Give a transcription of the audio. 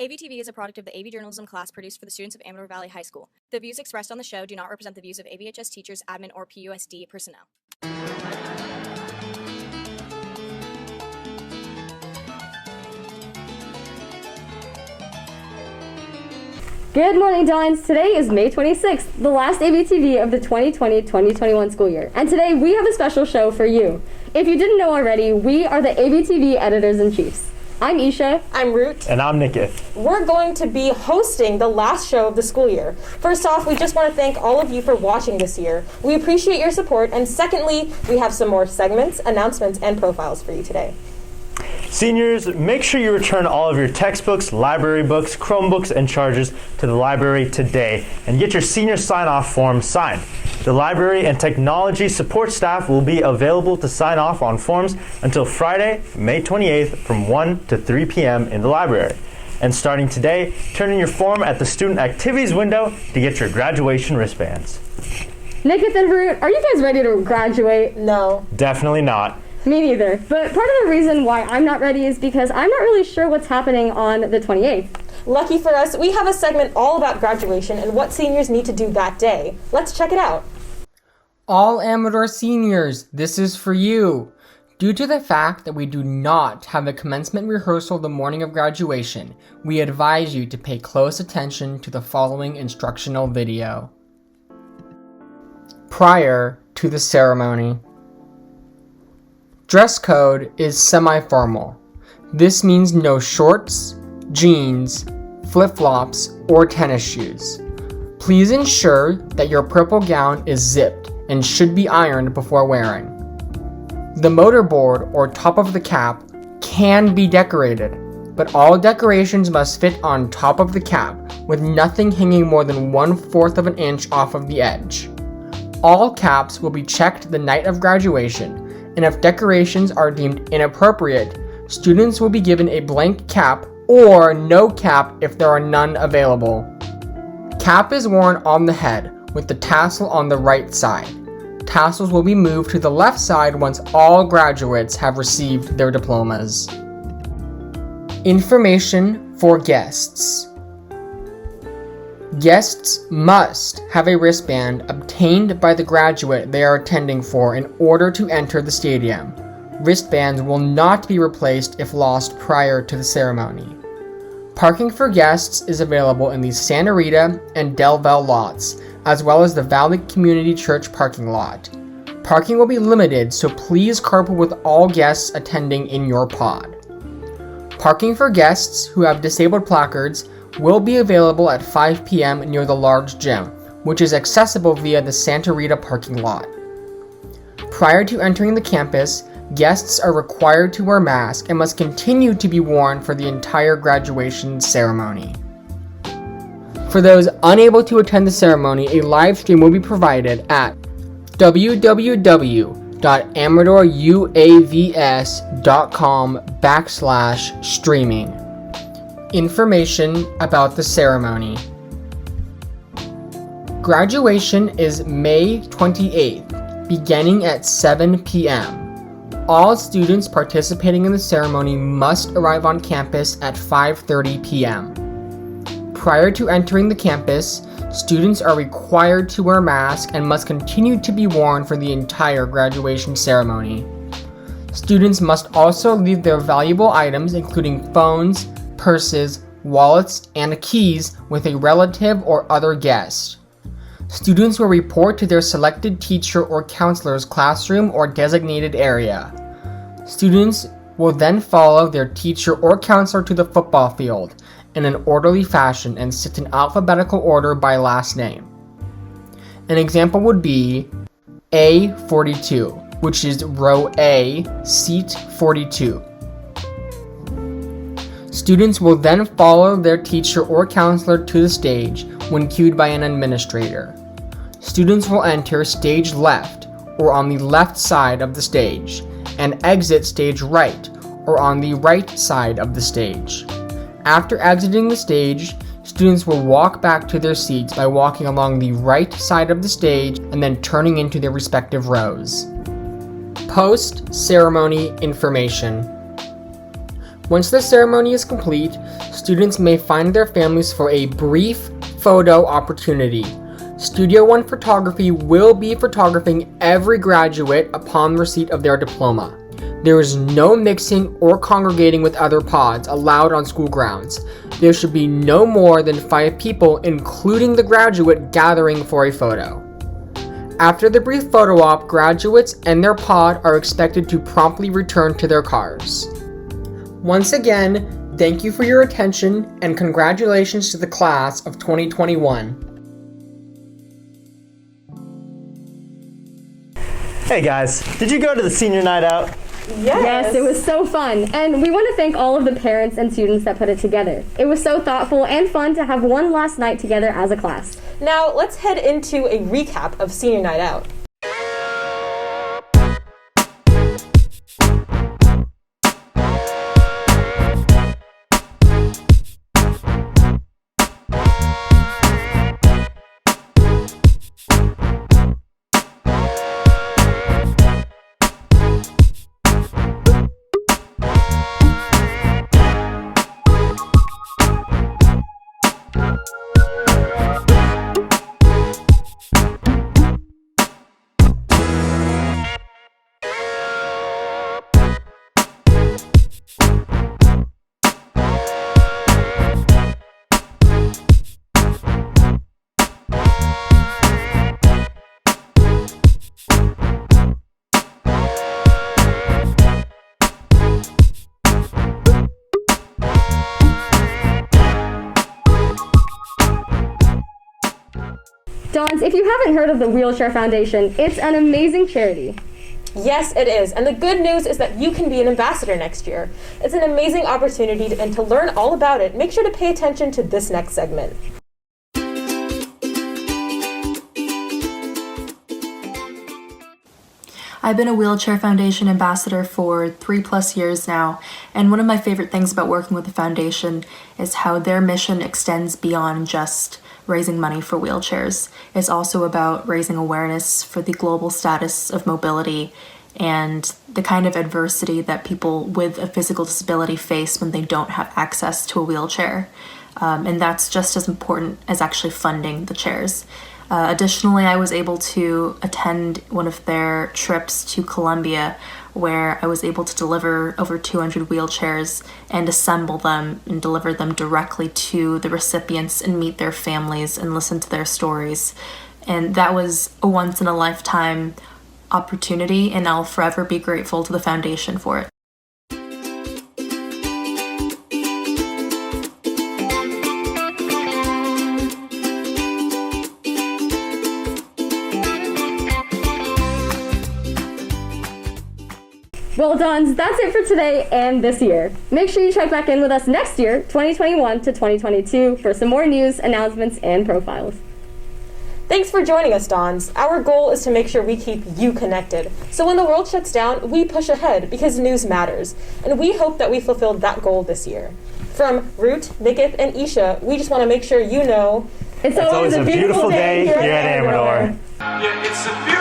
Avtv is a product of the AV journalism class produced for the students of Amador Valley High School. The views expressed on the show do not represent the views of AVHS teachers, admin, or PUSD personnel. Good morning, Dons. Today is May 26th, the last AVTV of the 2020-2021 school year. And today we have a special show for you. If you didn't know already, we are the AVTV editors-in-chiefs. I'm Isha. I'm Root. And I'm Nikith. We're going to be hosting the last show of the school year. First off, we just want to thank all of you for watching this year. We appreciate your support. And secondly, we have some more segments, announcements, and profiles for you today. Seniors, make sure you return all of your textbooks, library books, Chromebooks, and chargers to the library today and get your senior sign-off form signed. The library and technology support staff will be available to sign off on forms until Friday, May 28th from 1 to 3 p.m. in the library. And starting today, turn in your form at the student activities window to get your graduation wristbands. Nikith and Root, are you guys ready to graduate? No. Definitely not. Me neither. But part of the reason why I'm not ready is because I'm not really sure what's happening on the 28th. Lucky for us, we have a segment all about graduation and what seniors need to do that day. Let's check it out. All Amador seniors, this is for you. Due to the fact that we do not have a commencement rehearsal the morning of graduation, we advise you to pay close attention to the following instructional video. Prior to the ceremony. Dress code is semi-formal. This means no shorts, jeans, flip-flops, or tennis shoes. Please ensure that your purple gown is zipped and should be ironed before wearing. The motorboard or top of the cap can be decorated, but all decorations must fit on top of the cap with nothing hanging more than 1/4 of an inch off of the edge. All caps will be checked the night of graduation, and if decorations are deemed inappropriate, students will be given a blank cap or no cap if there are none available. Cap is worn on the head with the tassel on the right side. Tassels will be moved to the left side once all graduates have received their diplomas. Information for guests. Guests must have a wristband obtained by the graduate they are attending for in order to enter the stadium. Wristbands will not be replaced if lost prior to the ceremony. Parking for guests is available in the Santa Rita and Del Valle lots, as well as the Valley Community Church parking lot. Parking will be limited, so please carpool with all guests attending in your pod. Parking for guests who have disabled placards will be available at 5 p.m. near the large gym, which is accessible via the Santa Rita parking lot. Prior to entering the campus, guests are required to wear masks and must continue to be worn for the entire graduation ceremony. For those unable to attend the ceremony, a live stream will be provided at www.amadoruavs.com/streaming. Information about the ceremony. Graduation is May 28th, beginning at 7 p.m. All students participating in the ceremony must arrive on campus at 5:30 p.m. Prior to entering the campus, students are required to wear masks and must continue to be worn for the entire graduation ceremony. Students must also leave their valuable items, including phones, purses, wallets, and keys with a relative or other guest. Students will report to their selected teacher or counselor's classroom or designated area. Students will then follow their teacher or counselor to the football field in an orderly fashion and sit in alphabetical order by last name. An example would be A42, which is row A, seat 42. Students will then follow their teacher or counselor to the stage when cued by an administrator. Students will enter stage left or on the left side of the stage and exit stage right or on the right side of the stage. After exiting the stage, students will walk back to their seats by walking along the right side of the stage and then turning into their respective rows. Post-ceremony information. Once the ceremony is complete, students may find their families for a brief photo opportunity. Studio One Photography will be photographing every graduate upon receipt of their diploma. There is no mixing or congregating with other pods allowed on school grounds. There should be no more than 5 people, including the graduate, gathering for a photo. After the brief photo op, graduates and their pod are expected to promptly return to their cars. Once again, thank you for your attention and congratulations to the class of 2021. Hey guys, did you go to the senior night out? Yes, it was so fun. And we want to thank all of the parents and students that put it together. It was so thoughtful and fun to have one last night together as a class. Now, let's head into a recap of senior night out. Dons, if you haven't heard of the Wheelchair Foundation, it's an amazing charity. Yes, it is. And the good news is that you can be an ambassador next year. It's an amazing opportunity and to learn all about it, make sure to pay attention to this next segment. I've been a Wheelchair Foundation ambassador for 3+ years now, and one of my favorite things about working with the foundation is how their mission extends beyond just raising money for wheelchairs. It's also about raising awareness for the global status of mobility and the kind of adversity that people with a physical disability face when they don't have access to a wheelchair. And that's just as important as actually funding the chairs. Additionally, I was able to attend one of their trips to Colombia, where I was able to deliver over 200 wheelchairs and assemble them and deliver them directly to the recipients and meet their families and listen to their stories. And that was a once-in-a-lifetime opportunity, and I'll forever be grateful to the foundation for it. Well, Dons, that's it for today and this year. Make sure you check back in with us next year, 2021 to 2022, for some more news, announcements, and profiles. Thanks for joining us, Dons. Our goal is to make sure we keep you connected. So when the world shuts down, we push ahead because news matters. And we hope that we fulfilled that goal this year. From Root, Nikith, and Isha, we just want to make sure you know it's always a beautiful day here at Amador. Yeah, it's a